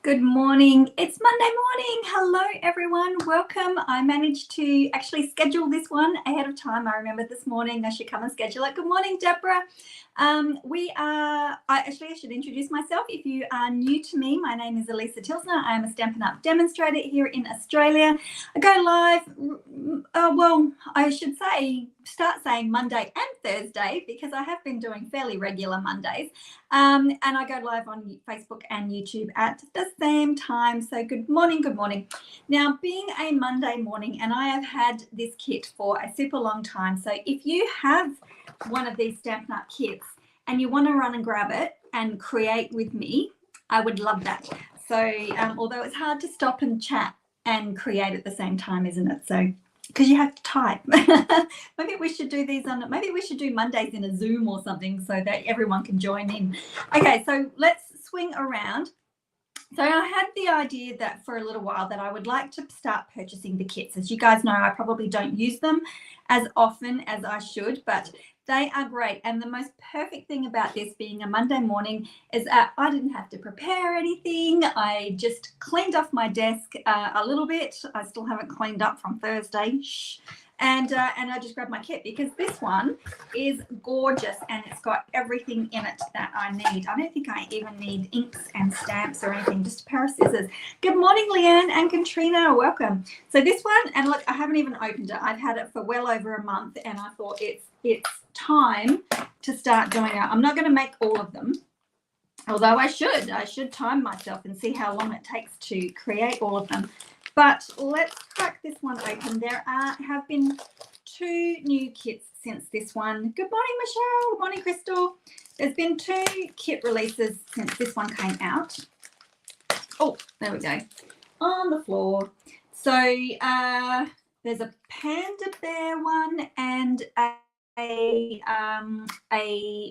Good morning. It's Monday morning. Hello, everyone. Welcome. I managed to actually schedule this one ahead of time. I remembered this morning I should come and schedule it. Good morning, Deborah. I should introduce myself. If you are new to me, my name is Alisa Tilsner. I am a Stampin' Up demonstrator here in Australia. I go live, I should start saying Monday and Thursday because I have been doing fairly regular Mondays. And I go live on Facebook and YouTube at the same time. So good morning, good morning. Now, being a Monday morning, and I have had this kit for a super long time. So if you have one of these Stampin' Up kits and you want to run and grab it and create with me, I would love that. So although it's hard to stop and chat and create at the same time, isn't it? So because you have to type. Maybe we should do these maybe we should do Mondays in a Zoom or something so that everyone can join in. Okay, so let's swing around. So I had the idea that for a little while that I would like to start purchasing the kits. As you guys know, I probably don't use them as often as I should, but they are great. And the most perfect thing about this being a Monday morning is that I didn't have to prepare anything. I just cleaned off my desk a little bit. I still haven't cleaned up from Thursday. And I just grabbed my kit because this one is gorgeous and it's got everything in it that I need. I don't think I even need inks and stamps or anything, just a pair of scissors. Good morning, Leanne and Katrina. Welcome. So this one, and look, I haven't even opened it. I've had it for well over a month and I thought it's time to start doing it. I'm not going to make all of them, although I should time myself and see how long it takes to create all of them. But let's crack this one open. There have been 2 new kits since this one. Good morning, Michelle. Good morning, Crystal. There's been 2 kit releases since this one came out. Oh, there we go. On the floor. So there's a Panda Bear one and a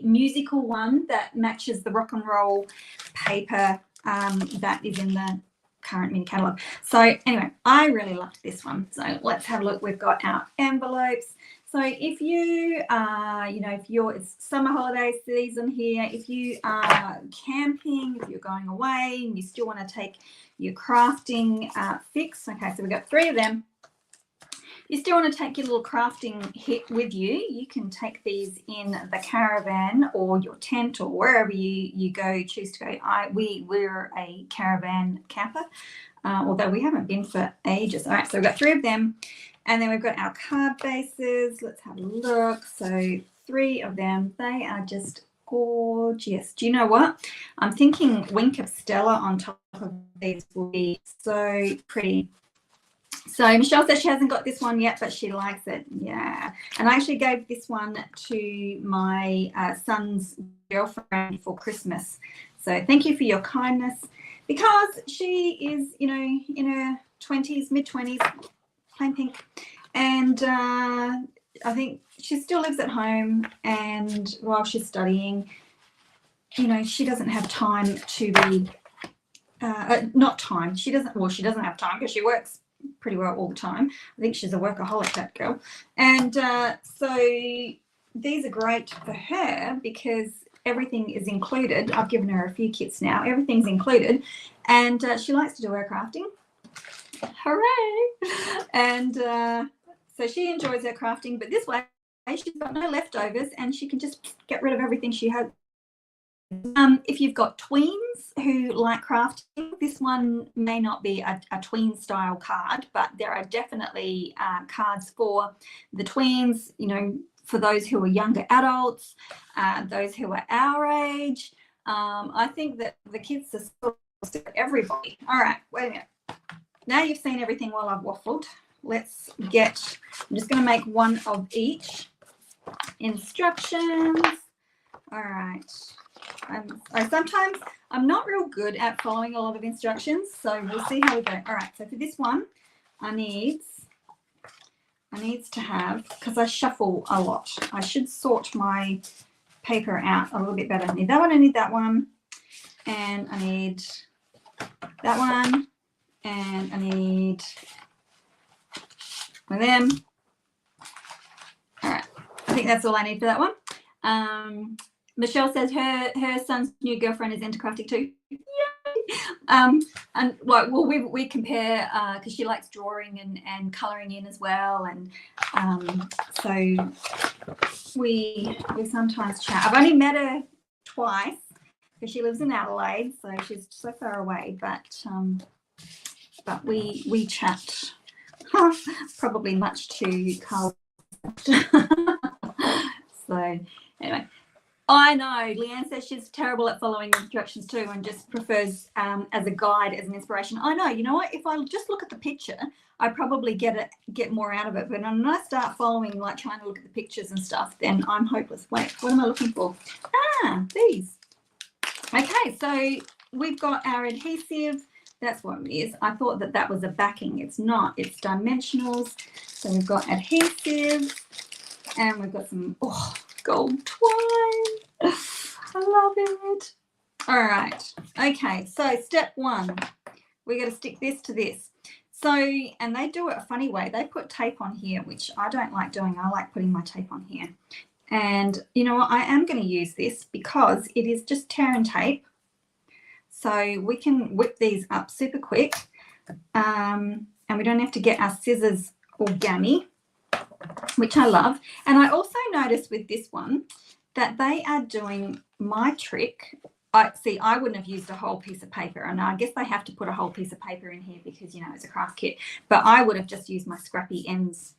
musical one that matches the rock and roll paper that is in the current mini catalogue. So anyway, I really loved this one. So let's have a look. We've got our envelopes. So if you it's summer holiday season here, if you are camping, if you're going away and you still want to take your crafting fix, okay, so we've got 3 of them. You still want to take your little crafting hit with you, you can take these in the caravan or your tent or wherever you choose to go. We're a caravan camper, although we haven't been for ages. All right, so we've got 3 of them. And then we've got our card bases. Let's have a look. So 3 of them. They are just gorgeous. Do you know what? I'm thinking Wink of Stella on top of these will be so pretty. So Michelle says she hasn't got this one yet, but she likes it. Yeah. And I actually gave this one to my son's girlfriend for Christmas. So thank you for your kindness, because she is, in her 20s, mid-20s, plain pink. And I think she still lives at home, and while she's studying, she doesn't have time to be, she doesn't have time because she works pretty well all the time. I think she's a workaholic, that girl. And so these are great for her because everything is included. I've given her a few kits now. Everything's included. And she likes to do her crafting. Hooray! And so she enjoys her crafting, but this way she's got no leftovers and she can just get rid of everything she has. If you've got tweens who like crafting, this one may not be a tween style card, but there are definitely cards for the tweens, for those who are younger adults, those who are our age. I think that the kids are sort of for everybody. All right, wait a minute. Now you've seen everything while I've waffled. I'm just going to make one of each. Instructions. All right. Sometimes I'm not real good at following a lot of instructions, so we'll see how we go. All right, so for this one, I needs to have, because I shuffle a lot, I should sort my paper out a little bit better. I need that one, I need that one, and I need that one, and I need one of them. All right, I think that's all I need for that one. Michelle says her son's new girlfriend is into crafting too. Yay! And well, we compare because she likes drawing and colouring in as well, and so we sometimes chat. I've only met her twice because she lives in Adelaide, so she's so far away. But we chat probably much to Carl. So anyway. I know. Leanne says she's terrible at following instructions too and just prefers as a guide, as an inspiration. I know. You know what? If I just look at the picture, I probably get more out of it. But when I start following, like trying to look at the pictures and stuff, then I'm hopeless. Wait, what am I looking for? Ah, these. Okay, so we've got our adhesive. That's what it is. I thought that was a backing. It's not. It's dimensionals. So we've got adhesive and we've got some gold twine. I love it. All right. Okay. So step one, we got to stick this to this. So, and they do it a funny way. They put tape on here, which I don't like doing. I like putting my tape on here. And you know what? I am going to use this because it is just tear and tape. So we can whip these up super quick. And we don't have to get our scissors all gammy, which I love. And I also noticed with this one that they are doing my trick. I wouldn't have used a whole piece of paper, and I guess they have to put a whole piece of paper in here because, you know, it's a craft kit, but I would have just used my scrappy ends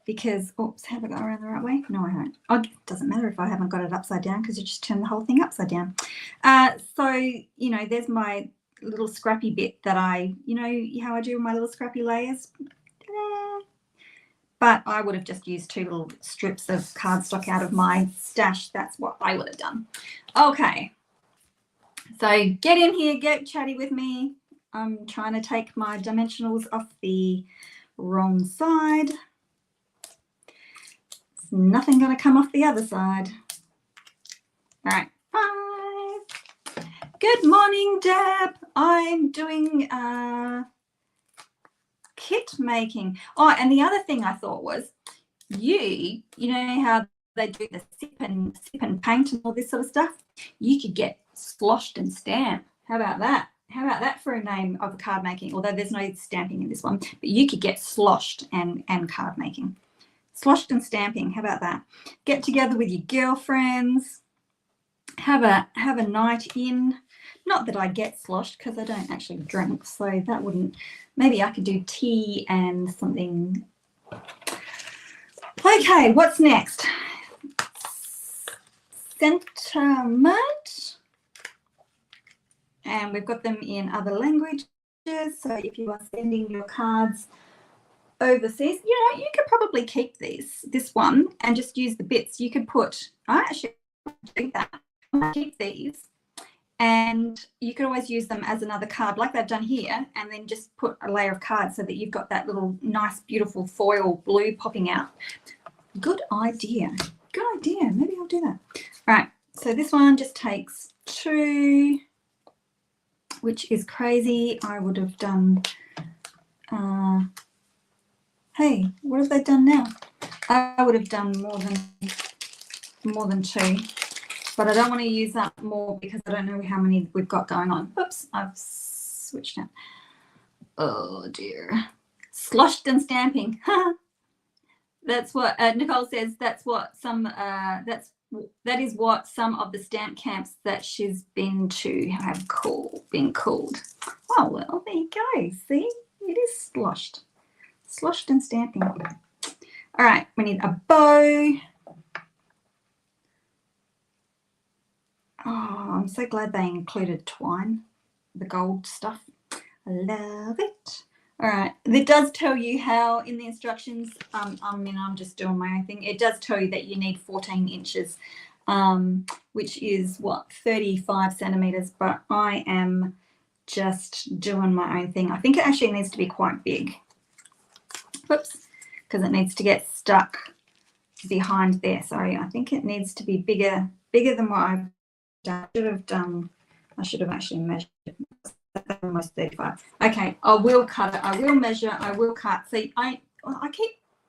because, oops, have I got around the right way? No, I haven't. Oh, it doesn't matter if I haven't got it upside down because you just turn the whole thing upside down. So, you know, there's my little scrappy bit that you know how I do my little scrappy layers. But I would have just used 2 little strips of cardstock out of my stash. That's what I would have done. Okay. So get in here, get chatty with me. I'm trying to take my dimensionals off the wrong side. There's nothing going to come off the other side. All right. 5. Good morning, Deb. I'm doing kit making. Oh, and the other thing I thought was you know how they do the sip and paint and all this sort of stuff? You could get sloshed and stamp. How about that? How about that for a name of card making? Although there's no stamping in this one, but you could get sloshed and card making. Sloshed and stamping. How about that? Get together with your girlfriends. Have a night in. Not that I get sloshed because I don't actually drink, so that wouldn't. Maybe I could do tea and something. Okay, what's next? Sentiment. And we've got them in other languages. So if you are sending your cards overseas, you know, you could probably keep this one and just use the bits. You could put, I actually do that. I keep these. And you could always use them as another card like they've done here, and then just put a layer of cards so that you've got that little nice, beautiful foil blue popping out. Good idea. Good idea. Maybe I'll do that. All right. So this one just takes 2, which is crazy. I would have done, hey, what have they done now? I would have done more than 2. But I don't want to use that more because I don't know how many we've got going on. Oops, I've switched out. Oh dear. Sloshed and stamping. That's what Nicole says. That's what that is what some of the stamp camps that she's been to have been called. Oh well, there you go. See, it is sloshed and stamping. All right, we need a bow. Oh, I'm so glad they included twine, the gold stuff. I love it. All right, it does tell you how in the instructions, I mean, I'm just doing my own thing. It does tell you that you need 14 inches, which is what, 35 centimeters, but I am just doing my own thing. I think it actually needs to be quite big. Whoops, because it needs to get stuck behind there. Sorry, I think it needs to be bigger than what I've done. I should have actually measured. Almost 35. Okay, I will cut it. I will measure. I will cut. See,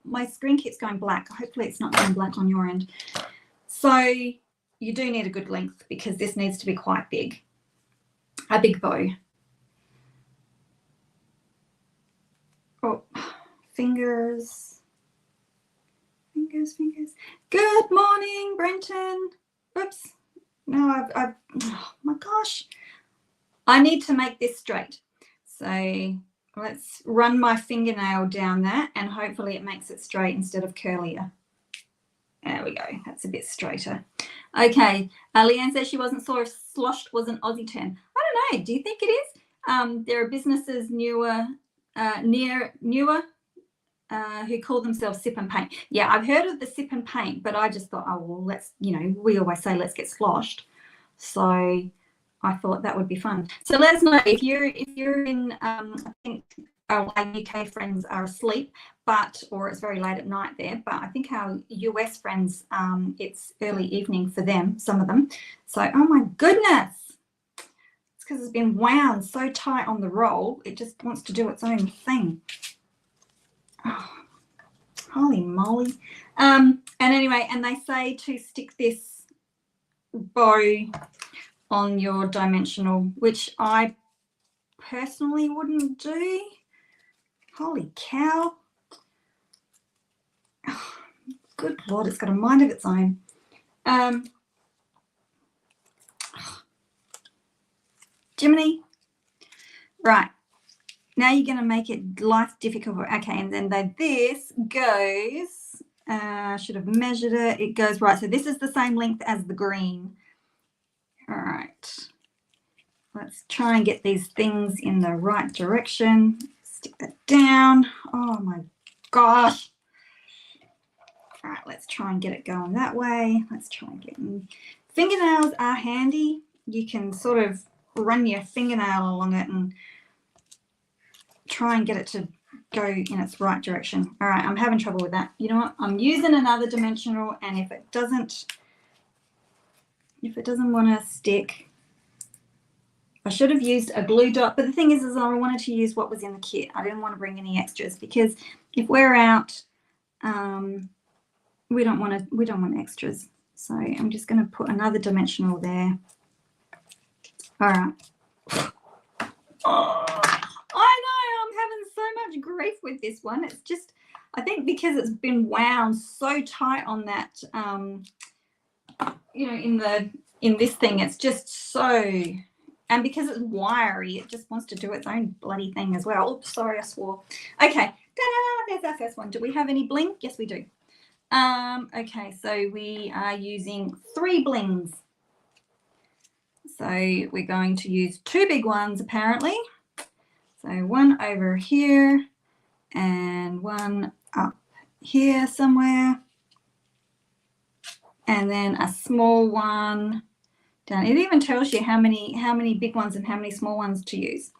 my screen keeps going black. Hopefully, it's not going black on your end. So you do need a good length because this needs to be quite big. a big bow. Oh, fingers. Good morning, Brenton. Oops. No, oh my gosh. I need to make this straight. So let's run my fingernail down that and hopefully it makes it straight instead of curlier. There we go. That's a bit straighter. Okay. Leanne says she wasn't sure if sloshed was an Aussie term. I don't know. Do you think it is? There are businesses newer who call themselves sip and paint. Yeah, I've heard of the sip and paint, but I just thought, oh, well, let's, we always say let's get sloshed. So I thought that would be fun. So let us know if you're in, I think our UK friends are asleep, or it's very late at night there, but I think our US friends, it's early evening for them, some of them. So, oh my goodness. It's because it's been wound so tight on the roll, it just wants to do its own thing. Oh, holy moly. And anyway, and they say to stick this bow on your dimensional, which I personally wouldn't do. Holy cow. Oh, good Lord, it's got a mind of its own. Jiminy. Right. Now you're going to make it life difficult. Okay, and then this goes, should have measured it. It goes right. So this is the same length as the green. All right. Let's try and get these things in the right direction. Stick that down. Oh my gosh. All right, let's try and get it going that way. Let's try and get in. Fingernails are handy. You can sort of run your fingernail along it and try and get it to go in its right direction. All right, I'm having trouble with that. You know what? I'm using another dimensional, and if it doesn't want to stick, I should have used a glue dot. But the thing is I wanted to use what was in the kit. I didn't want to bring any extras because if we're out, we don't want extras. So I'm just going to put another dimensional there. All right. Oh, I know, I'm having so much grief with this one. It's just, I think because it's been wound so tight on that, in this thing, it's just so, and because it's wiry, it just wants to do its own bloody thing as well. Oops, sorry, I swore. Okay, ta-da, there's our first one. Do we have any bling? Yes, we do. Okay, so we are using 3 blings. So we're going to use 2 big ones apparently. So one over here and one up here somewhere. And then a small one down. It even tells you how many big ones and how many small ones to use.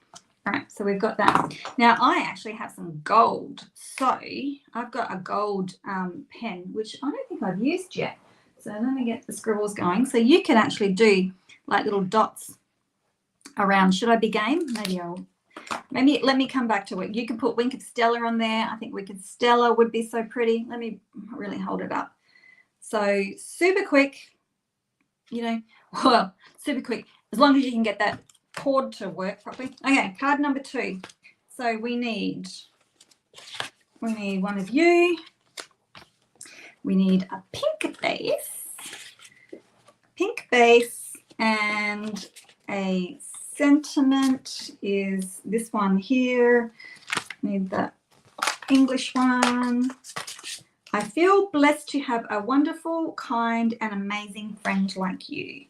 All right, so we've got that. Now I actually have some gold. So I've got a gold pen, which I don't think I've used yet. So let me get the scribbles going. So you can actually do like little dots around. Should I be game? Maybe let me come back to it. You could put Wink of Stella on there. I think Wink of Stella would be so pretty. Let me really hold it up. So super quick, well, super quick, as long as you can get that cord to work properly. Okay, card number 2. So we need one of you. We need a pink base, and a sentiment is this one here. Need the English one. I feel blessed to have a wonderful, kind, and amazing friend like you.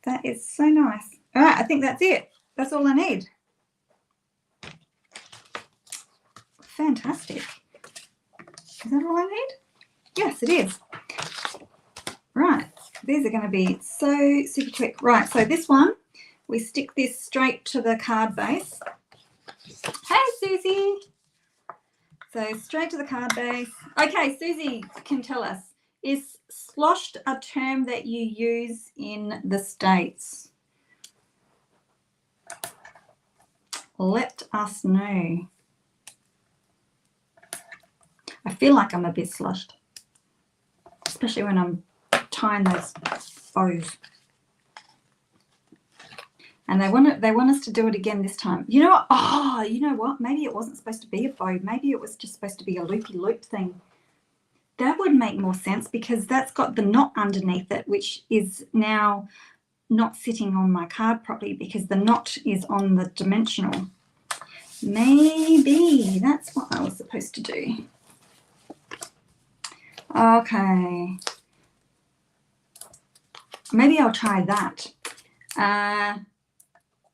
That is so nice. All right, I think that's it. That's all I need. Fantastic. Is that all I need? Yes, it is. Right, these are going to be so super quick. Right, so this one, we stick this straight to the card base. Hey, Susie. So straight to the card base. Okay, Susie can tell us, is sloshed a term that you use in the States? Let us know. I feel like I'm a bit sloshed, especially when I'm tying those bows. And they want us to do it again this time. You know what? Oh, you know what? Maybe it wasn't supposed to be a bow. Maybe it was just supposed to be a loopy loop thing. That would make more sense because that's got the knot underneath it, which is now not sitting on my card properly because the knot is on the dimensional. Maybe that's what I was supposed to do. Okay. Maybe I'll try that.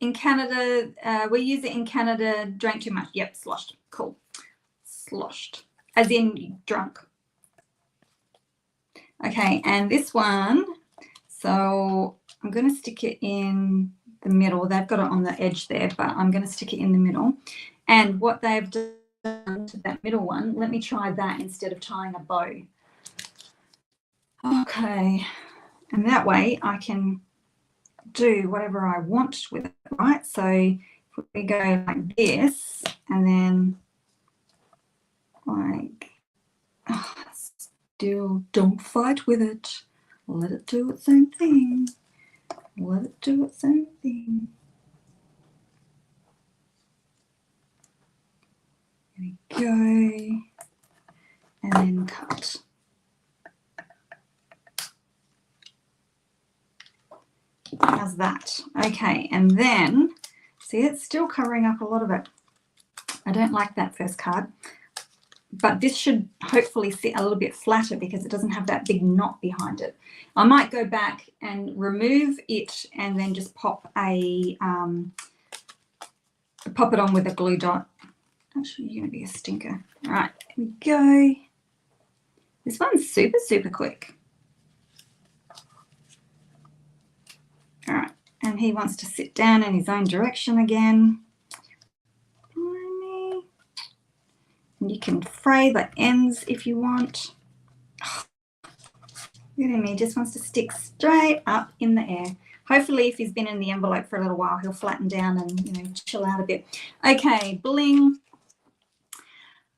In Canada, we use it in Canada, drank too much. Yep, sloshed. Cool. Sloshed. As in drunk. Okay, and this one, so I'm going to stick it in the middle. They've got it on the edge there, but I'm going to stick it in the middle. And what they've done to that middle one, let me try that instead of tying a bow. Okay, and that way I can do whatever I want with it, right? So if we go like this and then like, still don't fight with it. Let it do its own thing. Let it do its own thing. There we go. And then cut. How's that? Okay, and then, see, it's still covering up a lot of it. I don't like that first card. But this should hopefully sit a little bit flatter because it doesn't have that big knot behind it. I might go back and remove it and then just pop it on with a glue dot. Actually, you're going to be a stinker. All right, here we go. This one's super, super quick. All right, and he wants to sit down in his own direction again. And you can fray the ends if you want. Oh, look at him, he just wants to stick straight up in the air. Hopefully, if he's been in the envelope for a little while, he'll flatten down and, you know, chill out a bit. Okay, bling.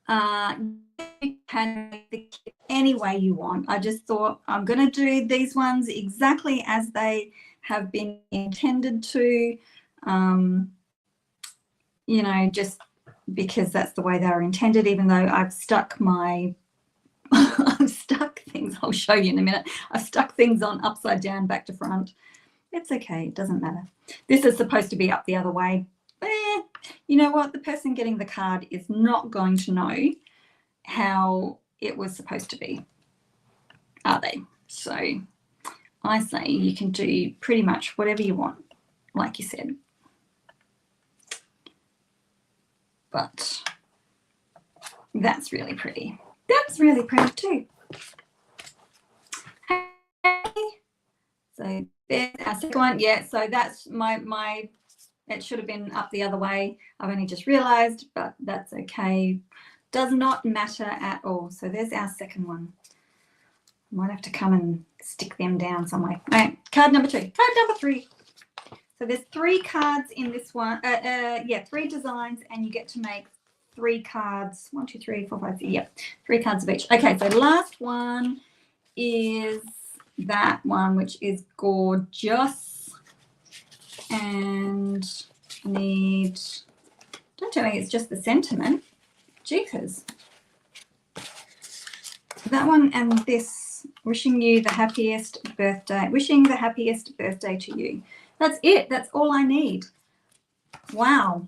You can make the kit any way you want. I just thought I'm going to do these ones exactly as they have been intended to, you know, just because that's the way they were intended, even though I've stuck my I've stuck things, I'll show you in a minute. I've stuck things on upside down, back to front. It's okay, it doesn't matter. This is supposed to be up the other way. You know what? The person getting the card is not going to know how it was supposed to be, are they? So I say you can do pretty much whatever you want, like you said. But that's really pretty. That's really pretty too. So there's our second one. Yeah, so that's my it should have been up the other way. I've only just realized, but that's okay. Does not matter at all. So there's our second one. Might have to come and stick them down somewhere. All right, card number 2. Card number 3. So there's 3 cards in this one. Yeah, 3 designs, and you get to make 3 cards. 1, 2, 3, 4, 5, 6. Yep, 3 cards of each. Okay, so the last one is that one, which is gorgeous. And I need, don't tell me it's just the sentiment. Jeepers. That one and this, wishing you the happiest birthday. Wishing the happiest birthday to you. That's it. That's all I need. Wow.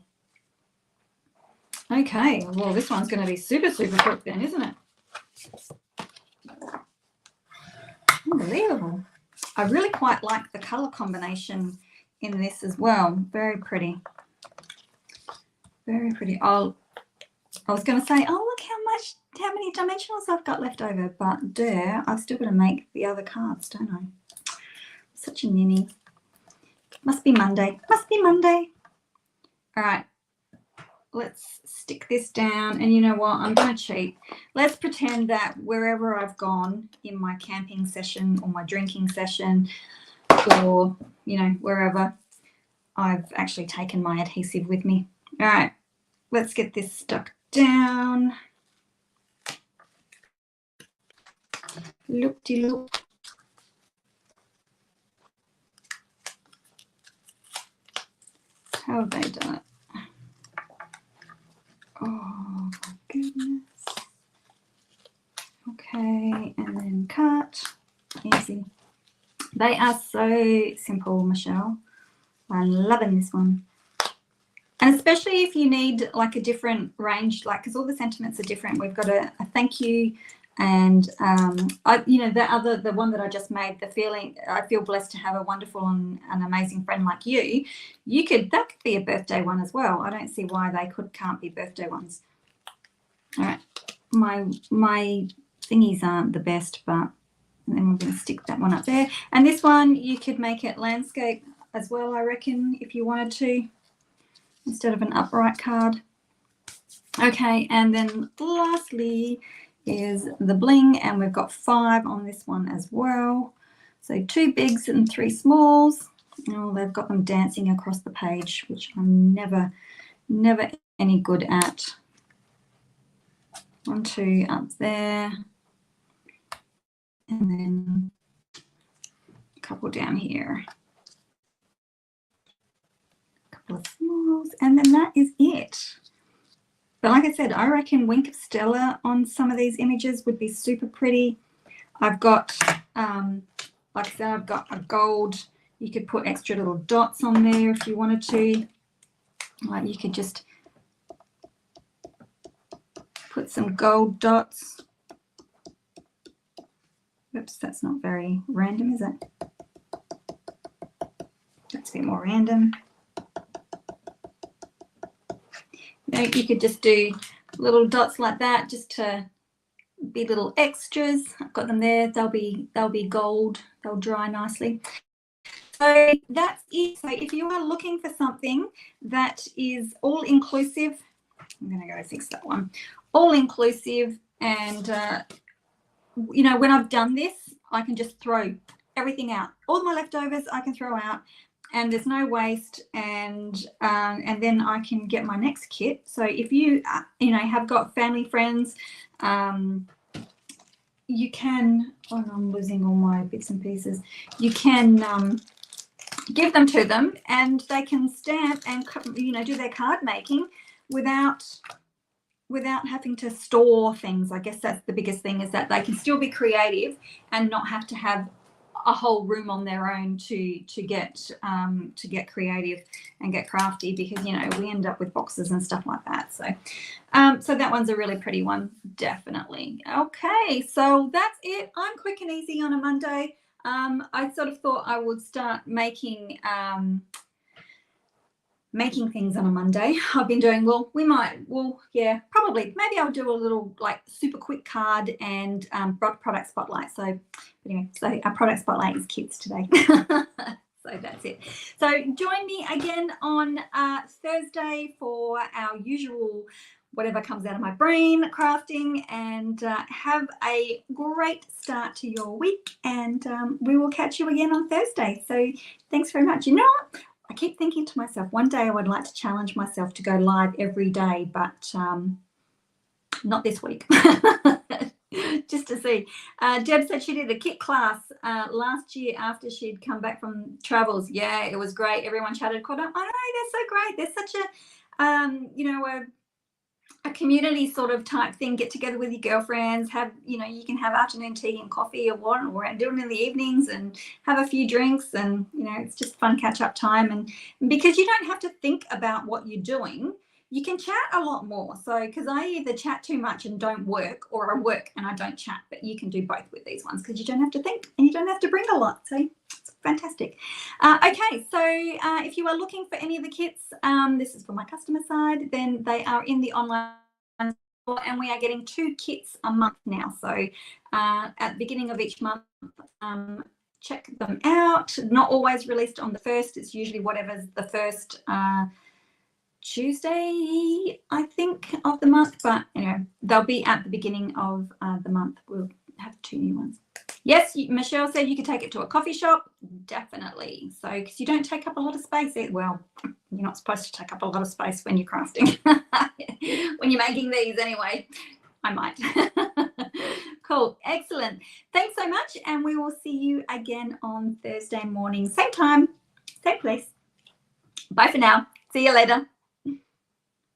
Okay. Well, this one's going to be super, super quick then, isn't it? Unbelievable. I really quite like the color combination in this as well. Very pretty. Very pretty. I was going to say, oh, look how many dimensionals I've got left over. But there, I've still got to make the other cards, don't I? Such a ninny. Must be Monday. Must be Monday. All right. Let's stick this down. And you know what? I'm going to cheat. Let's pretend that wherever I've gone in my camping session or my drinking session or, you know, wherever, I've actually taken my adhesive with me. All right. Let's get this stuck down. Loop-de-loop. How have they done it? Oh my goodness. Okay, and then cut. Easy. They are so simple, Michelle. I'm loving this one. And especially if you need like a different range, like because all the sentiments are different. We've got a thank you, and the one that I just made, the feeling I feel blessed to have a wonderful and an amazing friend like you. That could be a birthday one as well. I don't see why they can't be birthday ones. All right, my thingies aren't the best, but then we're going to stick that one up there. And this one you could make it landscape as well, I reckon, if you wanted to, instead of an upright card. Okay, and then lastly is the bling, and we've got 5 on this one as well. So 2 bigs and 3 smalls. Oh, they've got them dancing across the page, which I'm never any good at. 1, 2 up there, and then a couple down here. Of smalls, and then that is it. But like I said, I reckon Wink of Stella on some of these images would be super pretty. I've got like I said, I've got a gold. You could put extra little dots on there if you wanted to. Like you could just put some gold dots. Oops, that's not very random, is it? That's a bit more random. You could just do little dots like that, just to be little extras. I've got them there. They'll be gold. They'll dry nicely. So that's it. So if you are looking for something that is all inclusive, I'm going to go fix that one. All inclusive, and when I've done this, I can just throw everything out. All my leftovers I can throw out, and there's no waste, and then I can get my next kit. So if you have got family, friends, you can, I'm losing all my bits and pieces, you can give them to them, and they can stamp and do their card making without having to store things. I guess that's the biggest thing, is that they can still be creative and not have to have a whole room on their own to get creative and get crafty, because we end up with boxes and stuff like that. So so that one's a really pretty one, definitely. Okay, so that's it. I'm quick and easy on a Monday. I sort of thought I would start making things on a Monday. I've been doing, probably, maybe I'll do a little like super quick card and product spotlight. So anyway, so our product spotlight is kids today. So that's it. So join me again on Thursday for our usual whatever comes out of my brain crafting, and have a great start to your week, and we will catch you again on Thursday. So thanks very much. You know what? I keep thinking to myself, one day I would like to challenge myself to go live every day, but not this week. Just to see. Deb said she did a kit class last year after she'd come back from travels. Yeah, it was great. Everyone chatted, caught up. I know, they're so great. They're such a community sort of type thing. Get together with your girlfriends, have, you can have afternoon tea and coffee or what, or do it in the evenings and have a few drinks, and it's just fun catch up time. And because you don't have to think about what you're doing, you can chat a lot more. So because I either chat too much and don't work, or I work and I don't chat, but you can do both with these ones because you don't have to think and you don't have to bring a lot. So it's fantastic. Okay, so if you are looking for any of the kits, this is for my customer side, then they are in the online store, and we are getting 2 kits a month now. So at the beginning of each month, check them out. Not always released on the 1st. It's usually whatever's the first Tuesday, I think, of the month, but they'll be at the beginning of the month. We'll have 2 new ones. Yes, Michelle said you could take it to a coffee shop. Definitely. So because you don't take up a lot of space. Well, you're not supposed to take up a lot of space when you're crafting. When you're making these anyway. I might. Cool. Excellent. Thanks so much, and we will see you again on Thursday morning, same time, same place. Bye for now. See you later.